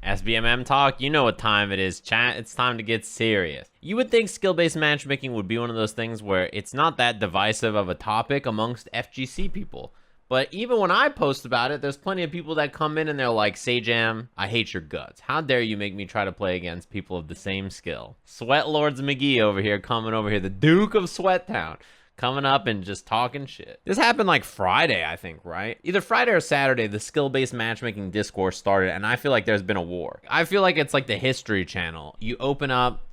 SBMM talk, you know what time it is, chat. It's time to get serious. You would think skill-based matchmaking would be one of those things where it's not that divisive of a topic amongst FGC people. But even when I post about it, there's plenty of people that come in and they're like, Sajam, I hate your guts. How dare you make me try to play against people of the same skill? Sweat Lords McGee over here, coming over here, the Duke of Sweattown, coming up and just talking shit. This happened like Friday, I think, right? Either Friday or Saturday, the skill-based matchmaking discourse started, and I feel like there's been a war. I feel like it's like the History Channel. You open up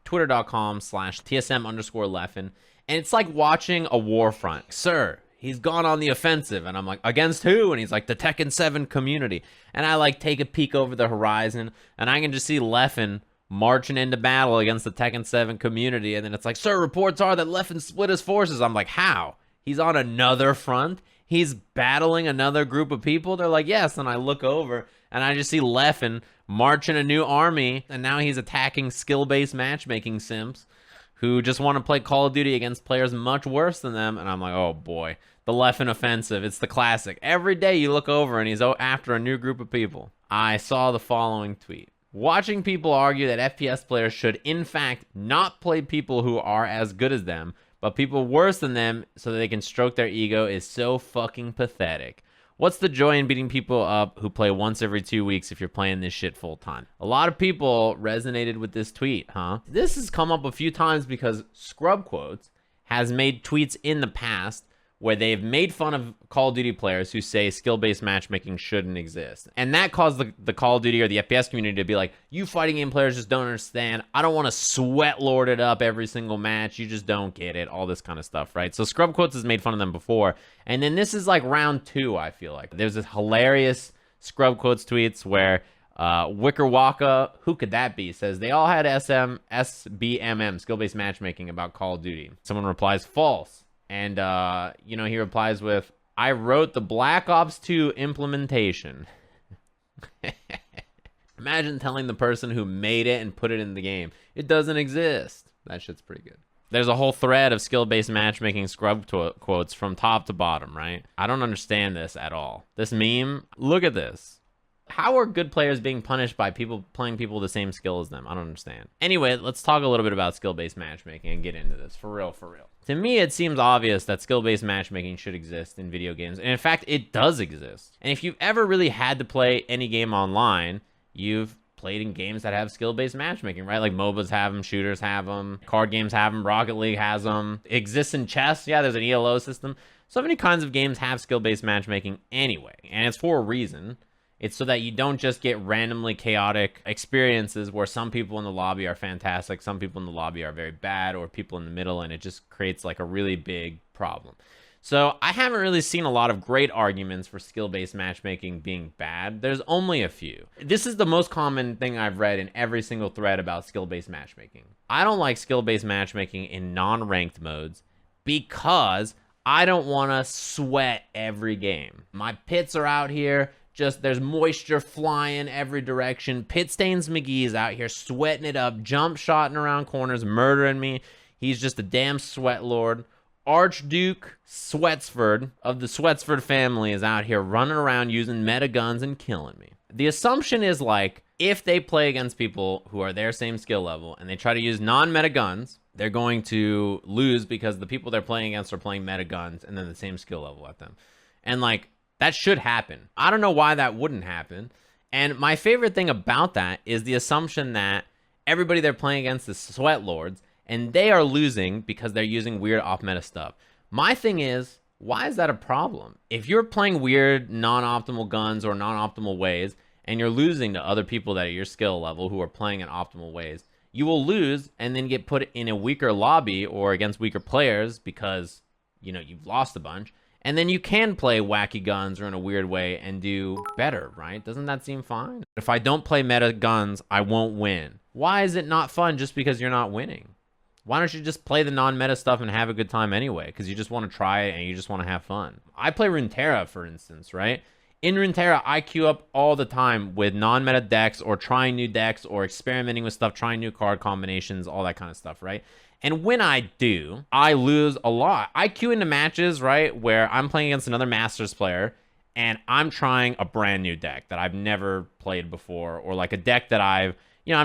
twitter.com/TSM_Leffen, and it's like watching a war front. Sir, he's gone on the offensive, and I'm like, against who? And he's like, the Tekken 7 community. And I like take a peek over the horizon, and I can just see Leffen marching into battle against the Tekken 7 community, and then it's like, sir, reports are that Leffen split his forces. I'm like, how? He's on another front? He's battling another group of people? They're like, yes. And I look over, and I just see Leffen marching a new army, and now he's attacking skill-based matchmaking simps who just want to play Call of Duty against players much worse than them. And I'm like, oh boy, the Leffen offensive. It's the classic. Every day you look over and he's after a new group of people. I saw the following tweet. Watching people argue that FPS players should in fact not play people who are as good as them, but people worse than them so that they can stroke their ego is so fucking pathetic. What's the joy in beating people up who play once every 2 weeks if you're playing this shit full time? A lot of people resonated with this tweet, huh? This has come up a few times because Scrub Quotes has made tweets in the past where they've made fun of Call of Duty players who say skill-based matchmaking shouldn't exist. And that caused the Call of Duty or the FPS community to be like, you fighting game players just don't understand. I don't want to sweat lord it up every single match. You just don't get it. All this kind of stuff, right? So Scrub Quotes has made fun of them before. And then this is like round 2, I feel like. There's this hilarious Scrub Quotes tweets where Wicker Waka, who could that be, says they all had SBMM, skill-based matchmaking, about Call of Duty. Someone replies, false. And, he replies with, I wrote the Black Ops 2 implementation. Imagine telling the person who made it and put it in the game, it doesn't exist. That shit's pretty good. There's a whole thread of skill-based matchmaking scrub quotes from top to bottom, right? I don't understand this at all. This meme, look at this. How are good players being punished by people playing people the same skill as them? I don't understand. Anyway, let's talk a little bit about skill-based matchmaking and get into this. For real, for real. To me, it seems obvious that skill-based matchmaking should exist in video games. And in fact, it does exist. And if you've ever really had to play any game online, you've played in games that have skill-based matchmaking, right? Like MOBAs have them, shooters have them, card games have them, Rocket League has them. It exists in chess. Yeah, there's an ELO system. So many kinds of games have skill-based matchmaking anyway. And it's for a reason. It's so that you don't just get randomly chaotic experiences where some people in the lobby are fantastic, some people in the lobby are very bad, or people in the middle, and it just creates like a really big problem. So I haven't really seen a lot of great arguments for skill-based matchmaking being bad. There's only a few. This is the most common thing I've read in every single thread about skill-based matchmaking. I don't like skill-based matchmaking in non-ranked modes because I don't want to sweat every game. My pits are out here. Just there's moisture flying every direction. Pit Stains McGee's out here sweating it up, jump shotting around corners, murdering me. He's just a damn sweat lord. Archduke Sweatsford of the Sweatsford family is out here running around using meta guns and killing me. The assumption is like, if they play against people who are their same skill level and they try to use non-meta guns, they're going to lose because the people they're playing against are playing meta guns and then the same skill level at them. And like, that should happen. I don't know why that wouldn't happen. And my favorite thing about that is the assumption that everybody they're playing against is sweat lords, and they are losing because they're using weird off-meta stuff. My thing is, why is that a problem? If you're playing weird, non-optimal guns or non-optimal ways, and you're losing to other people that are your skill level who are playing in optimal ways, you will lose and then get put in a weaker lobby or against weaker players because, you've lost a bunch. And then you can play wacky guns or in a weird way and do better, right? Doesn't that seem fine? If I don't play meta guns, I won't win. Why is it not fun just because you're not winning? Why don't you just play the non-meta stuff and have a good time anyway? Because you just want to try it and you just want to have fun. I play Runeterra, for instance, right? In Runeterra, I queue up all the time with non-meta decks or trying new decks or experimenting with stuff, trying new card combinations, all that kind of stuff, right? And when I do, I lose a lot. I queue into matches, right, where I'm playing against another Masters player, and I'm trying a brand new deck that I've never played before, or like a deck that I'm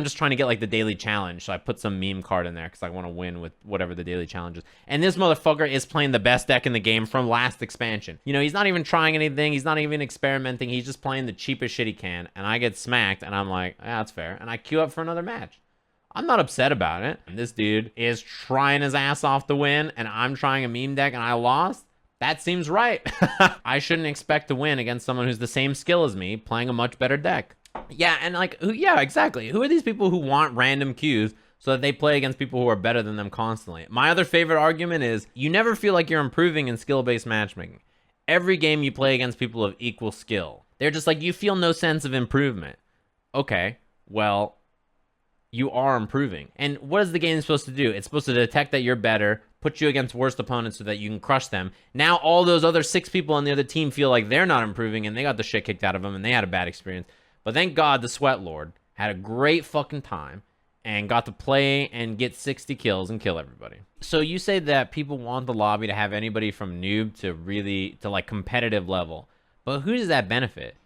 just trying to get like the daily challenge. So I put some meme card in there because I want to win with whatever the daily challenge is. And this motherfucker is playing the best deck in the game from last expansion. He's not even trying anything. He's not even experimenting. He's just playing the cheapest shit he can. And I get smacked and I'm like, yeah, that's fair. And I queue up for another match. I'm not upset about it. And this dude is trying his ass off to win, and I'm trying a meme deck and I lost. That seems right. I shouldn't expect to win against someone who's the same skill as me, playing a much better deck. Yeah, and yeah, exactly. Who are these people who want random queues so that they play against people who are better than them constantly? My other favorite argument is you never feel like you're improving in skill-based matchmaking. Every game you play against people of equal skill, they're just like, you feel no sense of improvement. Okay, well, you are improving. And what is the game supposed to do? It's supposed to detect that you're better, put you against worst opponents so that you can crush them. Now all those other 6 people on the other team feel like they're not improving and they got the shit kicked out of them and they had a bad experience. But thank God the Sweat Lord had a great fucking time and got to play and get 60 kills and kill everybody. So you say that people want the lobby to have anybody from noob to like competitive level. But who does that benefit?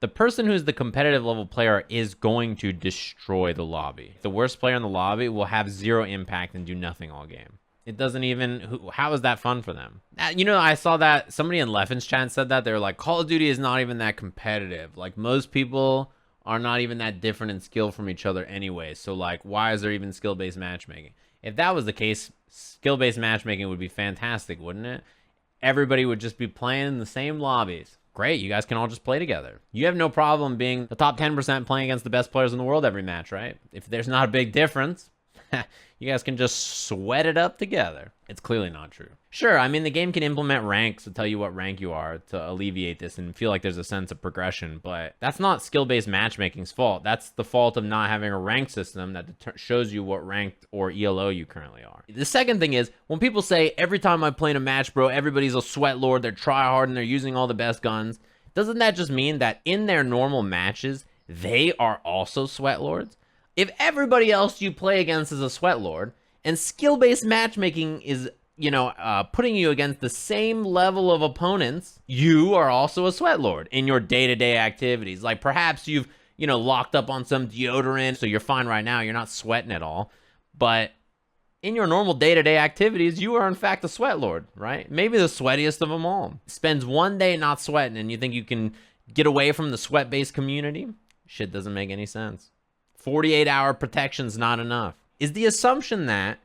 The person who's the competitive level player is going to destroy the lobby. The worst player in the lobby will have 0 impact and do nothing all game. It doesn't even, how is that fun for them? I saw that somebody in Leffen's chat said that. They were like, Call of Duty is not even that competitive. Like, most people are not even that different in skill from each other anyway. So, like, why is there even skill-based matchmaking? If that was the case, skill-based matchmaking would be fantastic, wouldn't it? Everybody would just be playing in the same lobbies. Great, you guys can all just play together. You have no problem being the top 10% playing against the best players in the world every match, right? If there's not a big difference, you guys can just sweat it up together. It's clearly not true. Sure, I mean, the game can implement ranks to tell you what rank you are to alleviate this and feel like there's a sense of progression, but that's not skill-based matchmaking's fault. That's the fault of not having a rank system that shows you what ranked or ELO you currently are. The second thing is, when people say, every time I play in a match, bro, everybody's a sweat lord, they're try-hard and they're using all the best guns, doesn't that just mean that in their normal matches, they are also sweat lords? If everybody else you play against is a sweat lord, and skill-based matchmaking is, putting you against the same level of opponents, you are also a sweat lord in your day-to-day activities. Like, perhaps you've, locked up on some deodorant, so you're fine right now, you're not sweating at all. But in your normal day-to-day activities, you are in fact a sweat lord, right? Maybe the sweatiest of them all. Spends one day not sweating, and you think you can get away from the sweat-based community? Shit doesn't make any sense. 48-hour protection's not enough. Is the assumption that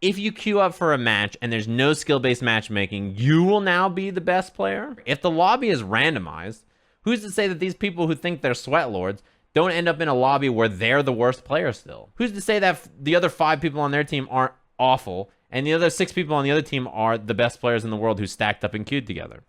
if you queue up for a match and there's no skill-based matchmaking, you will now be the best player? If the lobby is randomized, who's to say that these people who think they're sweat lords don't end up in a lobby where they're the worst player still? Who's to say that the other 5 people on their team aren't awful and the other 6 people on the other team are the best players in the world who stacked up and queued together?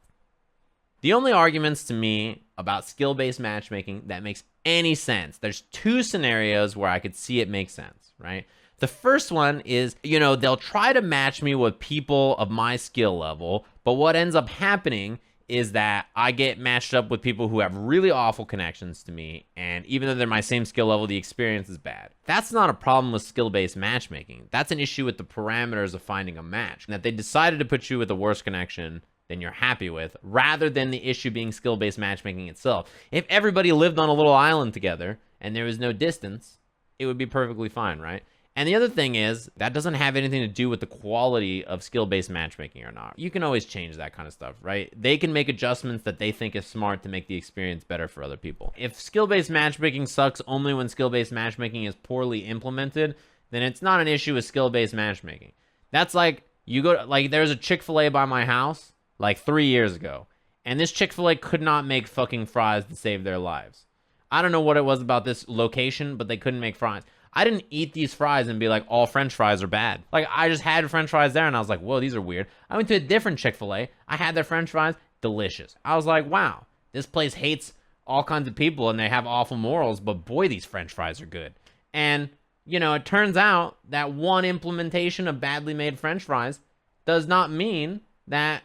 The only arguments to me about skill-based matchmaking that makes any sense, there's 2 scenarios where I could see it make sense, right? The first one is, they'll try to match me with people of my skill level, but what ends up happening is that I get matched up with people who have really awful connections to me, and even though they're my same skill level, the experience is bad. That's not a problem with skill-based matchmaking. That's an issue with the parameters of finding a match, that they decided to put you with the worst connection than you're happy with, rather than the issue being skill-based matchmaking itself. If everybody lived on a little island together and there was no distance, it would be perfectly fine, right? And the other thing is, that doesn't have anything to do with the quality of skill-based matchmaking or not. You can always change that kind of stuff, right? They can make adjustments that they think is smart to make the experience better for other people. If skill-based matchmaking sucks only when skill-based matchmaking is poorly implemented, then it's not an issue with skill-based matchmaking. That's like, there's a Chick-fil-A by my house, like 3 years ago, and this Chick-fil-A could not make fucking fries to save their lives. I don't know what it was about this location, but they couldn't make fries. I didn't eat these fries and be like, all French fries are bad. Like, I just had French fries there, and I was like, whoa, these are weird. I went to a different Chick-fil-A. I had their French fries, delicious. I was like, wow, this place hates all kinds of people, and they have awful morals, but boy, these French fries are good. And, it turns out that one implementation of badly made French fries does not mean that,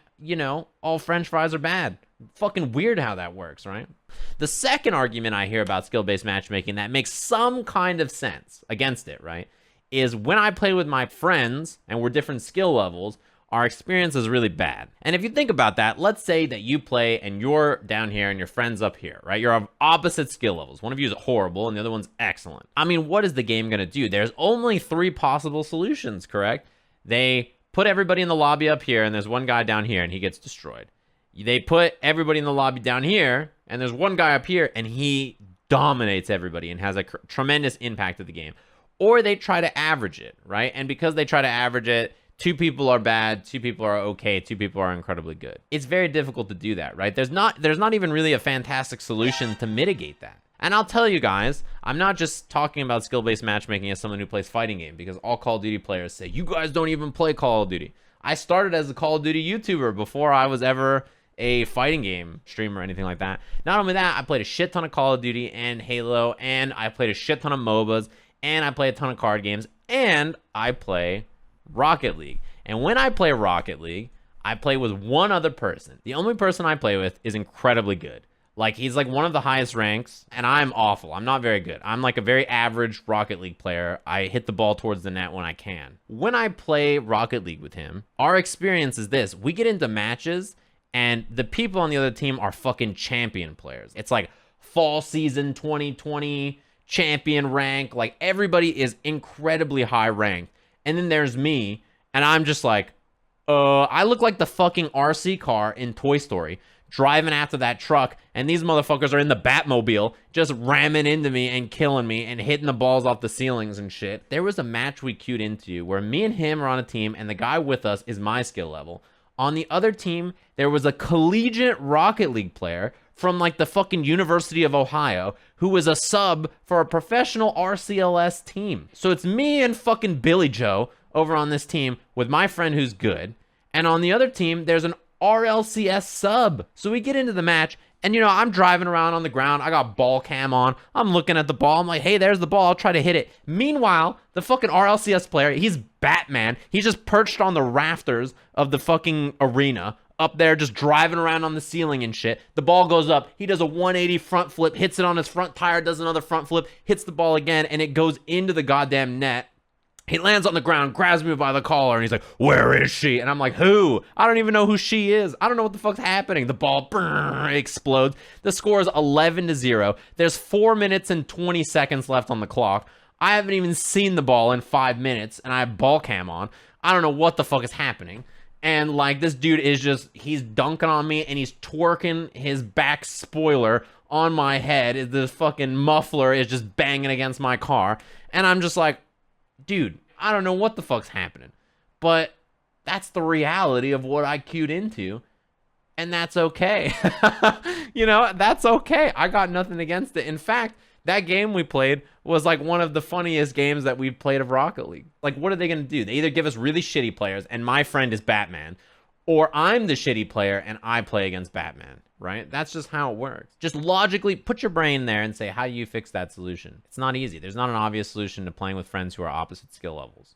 all French fries are bad. Fucking weird how that works, right? The second argument I hear about skill-based matchmaking that makes some kind of sense against it, right, is when I play with my friends and we're different skill levels, our experience is really bad. And if you think about that, let's say that you play and you're down here and your friend's up here, right? You're of opposite skill levels. One of you is horrible and the other one's excellent. I mean, what is the game going to do? There's only 3 possible solutions, correct? They put everybody in the lobby up here and there's one guy down here and he gets destroyed. They put everybody in the lobby down here and there's one guy up here and he dominates everybody and has a tremendous impact of the game. Or they try to average it, right? And because they try to average it, 2 people are bad, 2 people are okay, 2 people are incredibly good. It's very difficult to do that, right? There's not even really a fantastic solution to mitigate that. And I'll tell you guys, I'm not just talking about skill-based matchmaking as someone who plays fighting game, because all Call of Duty players say, you guys don't even play Call of Duty. I started as a Call of Duty YouTuber before I was ever a fighting game streamer or anything like that. Not only that, I played a shit ton of Call of Duty and Halo, and I played a shit ton of MOBAs, and I play a ton of card games, and I play Rocket League. And when I play Rocket League, I play with one other person. The only person I play with is incredibly good. Like, he's like one of the highest ranks, and I'm awful. I'm not very good. I'm like a very average Rocket League player. I hit the ball towards the net when I can. When I play Rocket League with him, our experience is this. We get into matches, and the people on the other team are fucking champion players. It's like fall season 2020 champion rank. Like, everybody is incredibly high ranked. And then there's me, and I'm just like, I look like the fucking RC car in Toy Story, driving after that truck, and these motherfuckers are in the Batmobile, just ramming into me and killing me and hitting the balls off the ceilings and shit. There was a match we queued into where me and him are on a team, and the guy with us is my skill level. On the other team, there was a collegiate Rocket League player from like the fucking University of Ohio who was a sub for a professional RCLS team. So it's me and fucking Billy Joe over on this team with my friend who's good. And on the other team, there's an RLCS sub. So we get into the match, and you know, I'm driving around on the ground. I got ball cam on. I'm looking at the ball. I'm like, hey, there's the ball. I'll try to hit it. Meanwhile, the fucking RLCS player, he's Batman. He's just perched on the rafters of the fucking arena, up there just driving around on the ceiling and shit. The ball goes up. He does a 180 front flip, hits it on his front tire, does another front flip, hits the ball again, and it goes into the goddamn net. He lands on the ground, grabs me by the collar, and he's like, where is she? And I'm like, who? I don't even know who she is. I don't know what the fuck's happening. The ball explodes. The score is 11-0. There's 4 minutes and 20 seconds left on the clock. I haven't even seen the ball in 5 minutes, and I have ball cam on. I don't know what the fuck is happening. And like, this dude is just, he's dunking on me, and he's twerking his back spoiler on my head. The fucking muffler is just banging against my car. And I'm just like, dude, I don't know what the fuck's happening, but that's the reality of what I queued into, and that's okay. You know, that's okay. I got nothing against it. In fact, that game we played was like one of the funniest games that we've played of Rocket League. Like, what are they going to do? They either give us really shitty players, and my friend is Batman, or I'm the shitty player and I play against Batman, right? That's just how it works. Just logically put your brain there and say, how do you fix that solution? It's not easy. There's not an obvious solution to playing with friends who are opposite skill levels.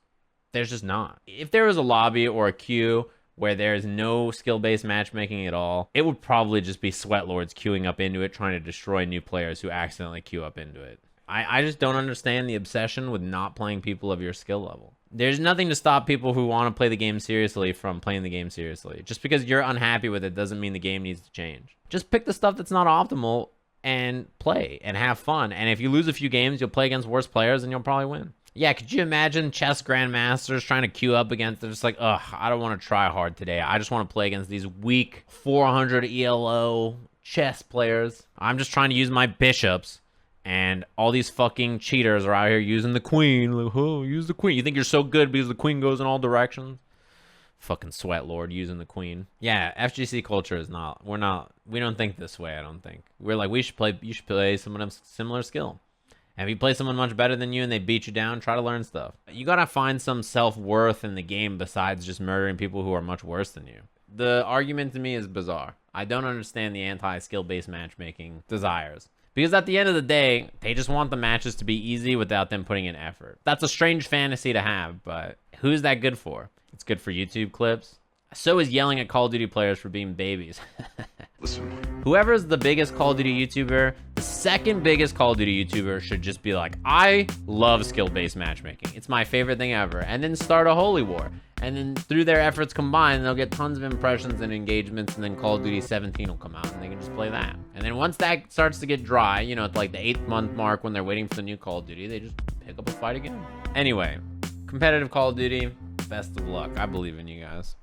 There's just not. If there was a lobby or a queue where there's no skill-based matchmaking at all, it would probably just be sweatlords queuing up into it, trying to destroy new players who accidentally queue up into it. I just don't understand the obsession with not playing people of your skill level. There's nothing to stop people who want to play the game seriously from playing the game seriously. Just because you're unhappy with it doesn't mean the game needs to change. Just pick the stuff that's not optimal and play and have fun. And if you lose a few games, you'll play against worse players and you'll probably win. Yeah, could you imagine chess grandmasters trying to queue up against, they're just like, ugh, I don't want to try hard today. I just want to play against these weak 400 ELO chess players. I'm just trying to use my bishops. And all these fucking cheaters are out here using the queen. Like, oh, use the queen. You think you're so good because the queen goes in all directions? Fucking sweat lord using the queen. Yeah, FGC culture is not, we don't think this way, I don't think. We're like, you should play someone of similar skill. And if you play someone much better than you and they beat you down, try to learn stuff. You gotta find some self-worth in the game besides just murdering people who are much worse than you. The argument to me is bizarre. I don't understand the anti-skill-based matchmaking desires. Because at the end of the day, they just want the matches to be easy without them putting in effort. That's a strange fantasy to have, but who's that good for? It's good for YouTube clips. So is yelling at Call of Duty players for being babies. Listen. Whoever's the biggest Call of Duty YouTuber, the second biggest Call of Duty YouTuber should just be like, I love skill-based matchmaking. It's my favorite thing ever. And then start a holy war. And then through their efforts combined, they'll get tons of impressions and engagements, and then Call of Duty 17 will come out and they can just play that. And then once that starts to get dry, you know, it's like the 8th month mark when they're waiting for the new Call of Duty, they just pick up a fight again. Anyway, competitive Call of Duty, best of luck. I believe in you guys.